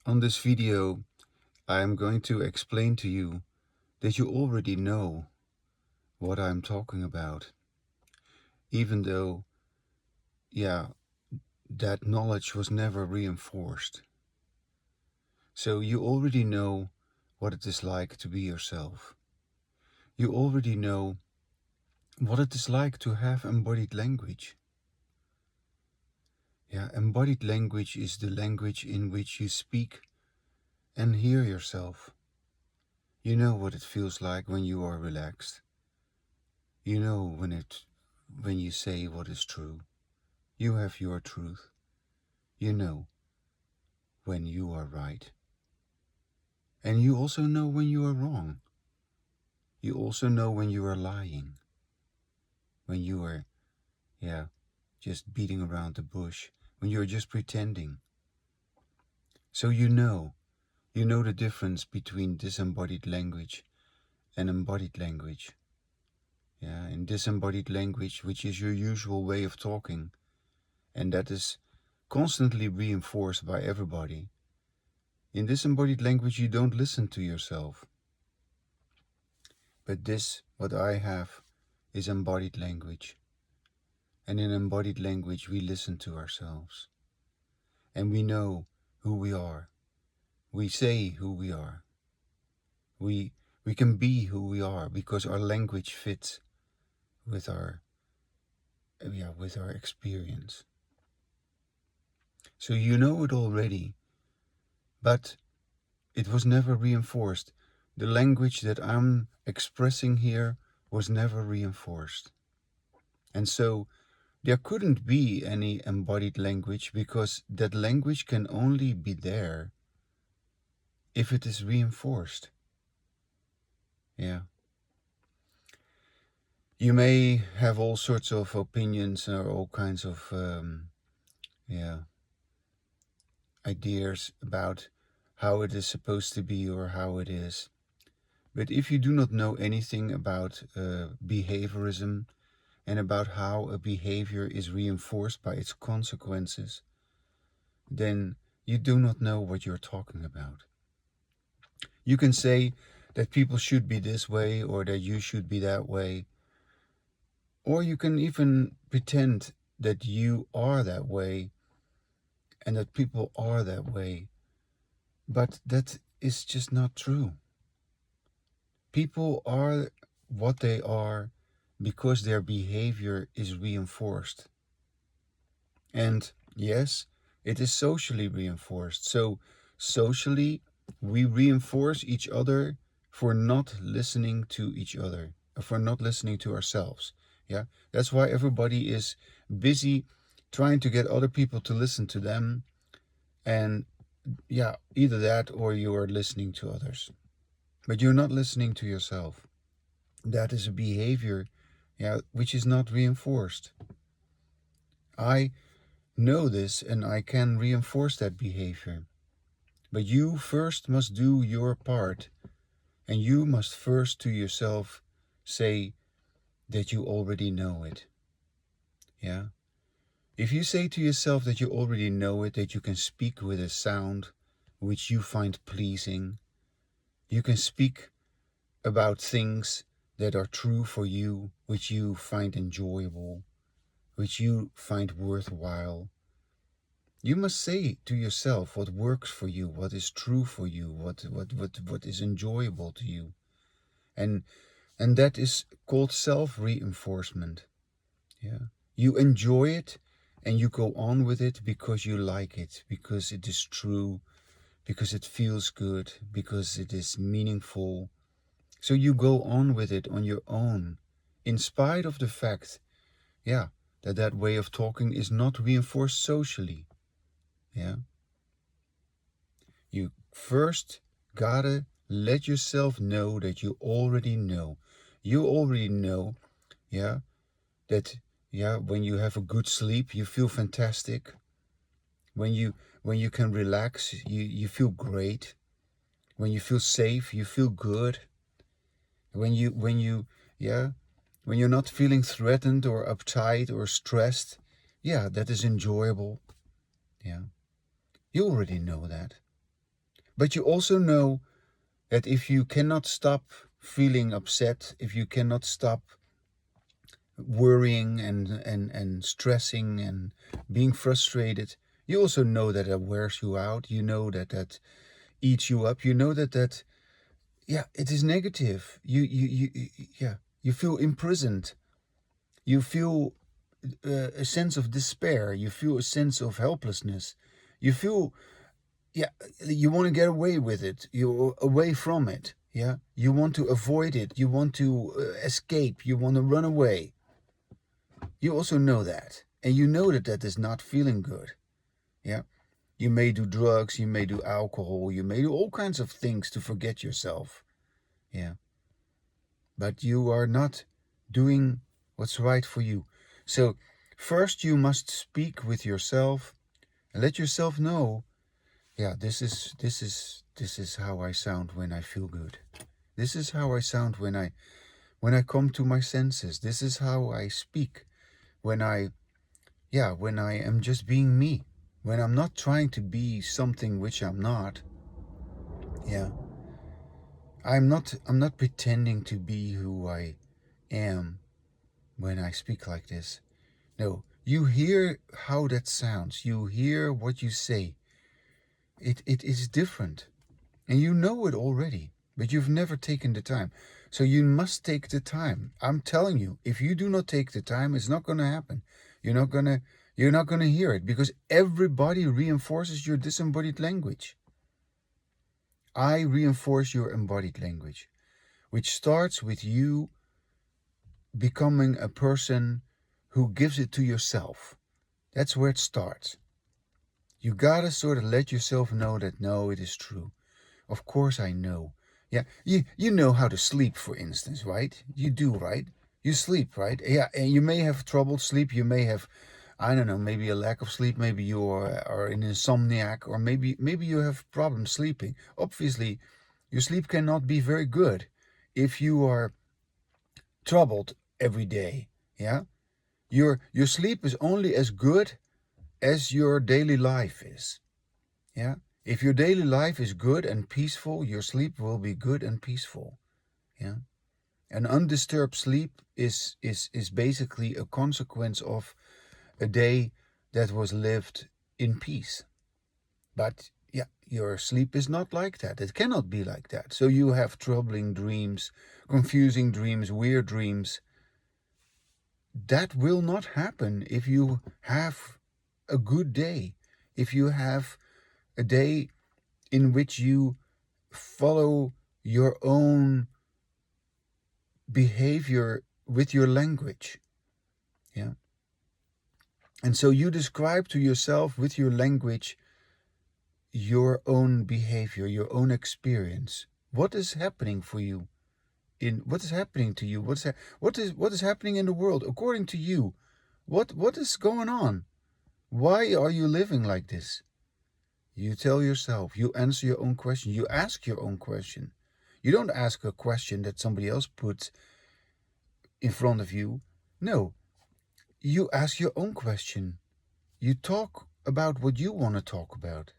On this video, I am going to explain to you that you already know what I'm talking about, even though, that knowledge was never reinforced. So you already know what it is like to be yourself. You already know what it is like to have embodied language. Embodied language is the language in which you speak and hear yourself. You know what it feels like when you are relaxed. You know when you say what is true. You have your truth. You know when you are right. And you also know when you are wrong. You also know when you are lying. When you are, just beating around the bush. When you're just pretending. So you know the difference between disembodied language and embodied language. In disembodied language, which is your usual way of talking, and that is constantly reinforced by everybody. In disembodied language, you don't listen to yourself. But this, what I have, is embodied language. And in embodied language, we listen to ourselves. And we know who we are. We say who we are. We can be who we are because our language fits with our experience. So you know it already, but it was never reinforced. The language that I'm expressing here was never reinforced. And so there couldn't be any embodied language because that language can only be there if it is reinforced. You may have all sorts of opinions or all kinds of ideas about how it is supposed to be or how it is. But if you do not know anything about behaviorism and about how a behavior is reinforced by its consequences, then you do not know what you're talking about. You can say that people should be this way or that you should be that way. Or you can even pretend that you are that way and that people are that way. But that is just not true. People are what they are because their behavior is reinforced. And yes, it is socially reinforced. So socially, we reinforce each other for not listening to each other, for not listening to ourselves. That's why everybody is busy trying to get other people to listen to them. And either that or you are listening to others. But you're not listening to yourself. That is a behavior, which is not reinforced. I know this and I can reinforce that behavior. But you first must do your part, and you must first to yourself say that you already know it. If you say to yourself that you already know it, that you can speak with a sound which you find pleasing, you can speak about things that are true for you, which you find enjoyable, which you find worthwhile. You must say to yourself what works for you, what is true for you, what is enjoyable to you. And that is called self-reinforcement. You enjoy it and you go on with it because you like it, because it is true, because it feels good, because it is meaningful. So you go on with it on your own, in spite of the fact, that way of talking is not reinforced socially. You first gotta let yourself know that you already know. You already know, that when you have a good sleep, you feel fantastic. When you can relax, you feel great. When you feel safe, you feel good. When you're not feeling threatened or uptight or stressed, that is enjoyable. You already know that. But you also know that if you cannot stop feeling upset, if you cannot stop worrying and stressing and being frustrated, you also know that that wears you out. You know that that eats you up. You know that that, yeah, it is negative. Yeah, you feel imprisoned. You feel a sense of despair. You feel a sense of helplessness. You feel, yeah, you want to get away with it. You're away from it. Yeah, you want to avoid it. You want to escape. You want to run away. You also know that, and you know that that is not feeling good. Yeah, you may do drugs, you may do alcohol, you may do all kinds of things to forget yourself. Yeah, but you are not doing what's right for you. So first you must speak with yourself and let yourself know, yeah, this is how I sound when I feel good. This is how I sound when I come to my senses. This is how I speak when I am just being me. When I'm not trying to be something which I'm not. Yeah. I'm not pretending to be who I am when I speak like this. No, you hear how that sounds. You hear what you say. It is different. And you know it already, but you've never taken the time. So you must take the time. I'm telling you, if you do not take the time, it's not going to happen. You're not going to hear it, because everybody reinforces your disembodied language. I reinforce your embodied language, which starts with you becoming a person who gives it to yourself. That's where it starts. You gotta sort of let yourself know that, no, it is true. Of course I know. Yeah, you know how to sleep, for instance, right? You do, right? You sleep, right? Yeah, and you may have troubled sleep. You may have, I don't know, maybe a lack of sleep. Maybe you are an insomniac, or maybe you have problems sleeping. Obviously, your sleep cannot be very good if you are troubled every day. Yeah, your sleep is only as good as your daily life is. Yeah. If your daily life is good and peaceful, your sleep will be good and peaceful. Yeah. An undisturbed sleep is basically a consequence of a day that was lived in peace. But yeah, your sleep is not like that. It cannot be like that. So you have troubling dreams, confusing dreams, weird dreams. That will not happen if you have a good day. If you have a day in which you follow your own behavior with your language. Yeah. And so you describe to yourself with your language your own behavior, your own experience. What is happening for you? What is happening to you? What is happening in the world according to you? What is going on? Why are you living like this? You tell yourself, you answer your own question, you ask your own question. You don't ask a question that somebody else puts in front of you. No, you ask your own question. You talk about what you want to talk about.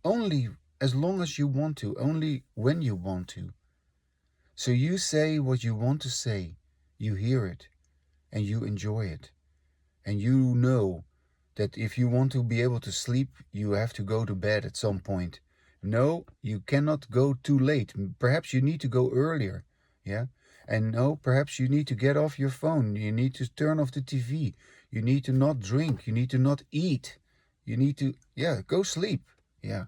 Only as long as you want to, only when you want to. So you say what you want to say, you hear it, and you enjoy it. And you know that if you want to be able to sleep, you have to go to bed at some point. No, you cannot go too late. Perhaps you need to go earlier. Yeah? And no, perhaps you need to get off your phone. You need to turn off the TV. You need to not drink. You need to not eat. You need to, yeah, go sleep. Yeah.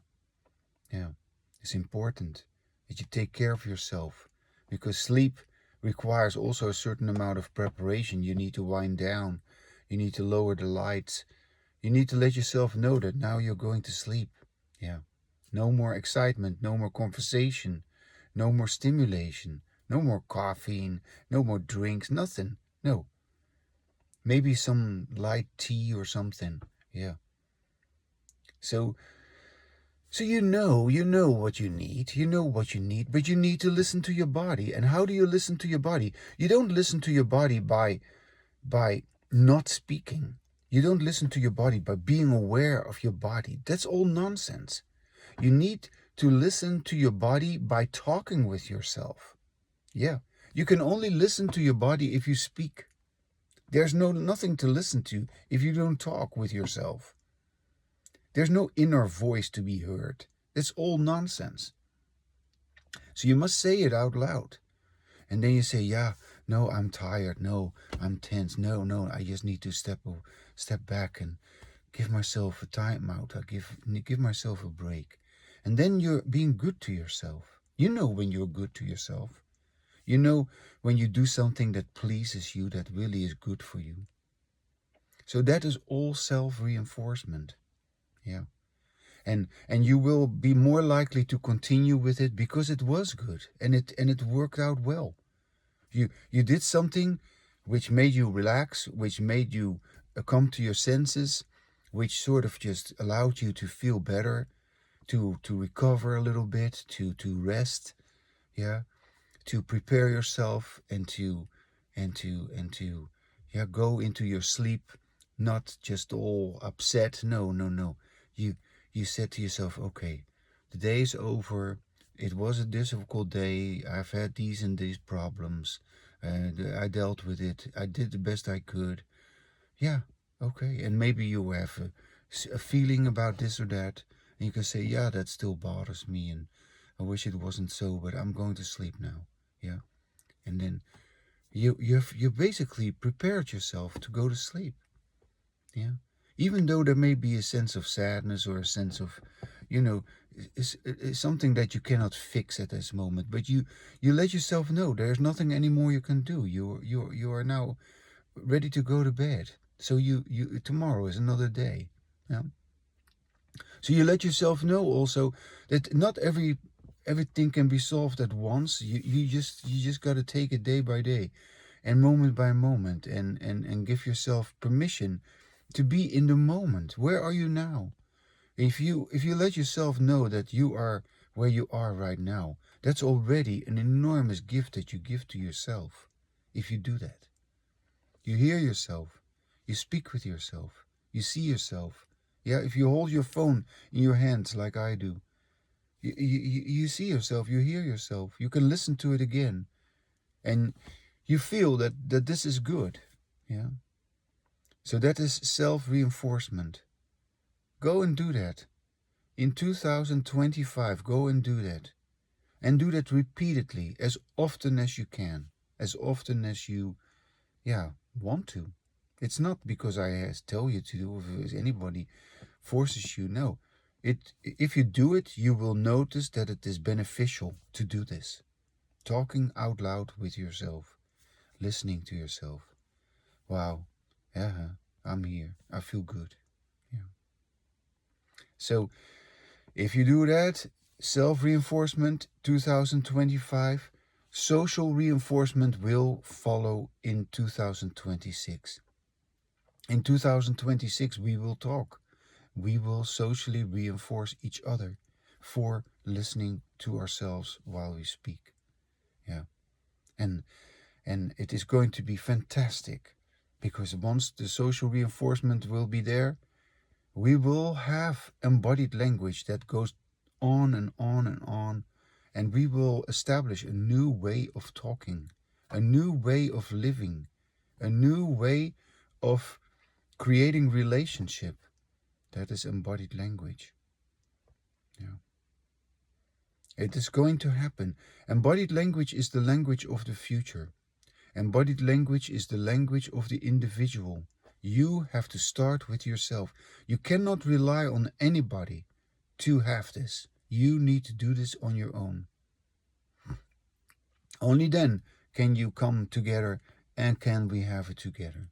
Yeah. It's important that you take care of yourself, because sleep requires also a certain amount of preparation. You need to wind down. You need to lower the lights. You need to let yourself know that now you're going to sleep. Yeah. No more excitement, no more conversation, no more stimulation, no more caffeine, no more drinks, nothing. No. Maybe some light tea or something. Yeah. So you know what you need. You know what you need, but you need to listen to your body. And how do you listen to your body? You don't listen to your body by not speaking. You don't listen to your body by being aware of your body. That's all nonsense. You need to listen to your body by talking with yourself. Yeah, you can only listen to your body if you speak. There's nothing to listen to if you don't talk with yourself. There's no inner voice to be heard. It's all nonsense. So you must say it out loud. And then you say, yeah, no, I'm tired. No, I'm tense. No, I just need to step back and give myself a time out. I give myself a break. And then you're being good to yourself. You know when you're good to yourself. You know when you do something that pleases you, that really is good for you. So that is all self-reinforcement. Yeah. And you will be more likely to continue with it because it was good and it worked out well. You did something which made you relax, which made you come to your senses, which sort of just allowed you to feel better, to recover a little bit, to rest, yeah, to prepare yourself and to yeah, go into your sleep, not just all upset. No. You said to yourself, okay, the day is over. It was a difficult day. I've had these and these problems. I dealt with it. I did the best I could. Yeah, okay. And maybe you have a feeling about this or that. And you can say, yeah, that still bothers me. And I wish it wasn't so, but I'm going to sleep now. Yeah. And then you basically prepared yourself to go to sleep. Yeah. Even though there may be a sense of sadness or a sense of, you know, it's something that you cannot fix at this moment, but you let yourself know there's nothing anymore you can do. You are now ready to go to bed. So you tomorrow is another day. Yeah. So you let yourself know also that not everything can be solved at once. You just got to take it day by day and moment by moment and give yourself permission to be in the moment. Where are you now? If you let yourself know that you are where you are right now, that's already an enormous gift that you give to yourself. If you do that, you hear yourself, you speak with yourself, you see yourself. Yeah, if you hold your phone in your hands like I do, you see yourself, you hear yourself, you can listen to it again, and you feel that this is good. Yeah. So that is self-reinforcement. Go and do that. In 2025, go and do that. And do that repeatedly, as often as you can, as often as you, yeah, want to. It's not because I tell you to do, or if anybody forces you. No. If you do it, you will notice that it is beneficial to do this. Talking out loud with yourself, listening to yourself. Wow, yeah, I'm here. I feel good. Yeah. So if you do that, self-reinforcement 2025, social reinforcement will follow in 2026. In 2026, we will talk. We will socially reinforce each other for listening to ourselves while we speak. Yeah. And it is going to be fantastic, because once the social reinforcement will be there, we will have embodied language that goes on and on and on, and we will establish a new way of talking, a new way of living, a new way of creating relationship. That is embodied language. Yeah. It is going to happen. Embodied language is the language of the future. Embodied language is the language of the individual. You have to start with yourself. You cannot rely on anybody to have this. You need to do this on your own. Only then can you come together and can we have it together.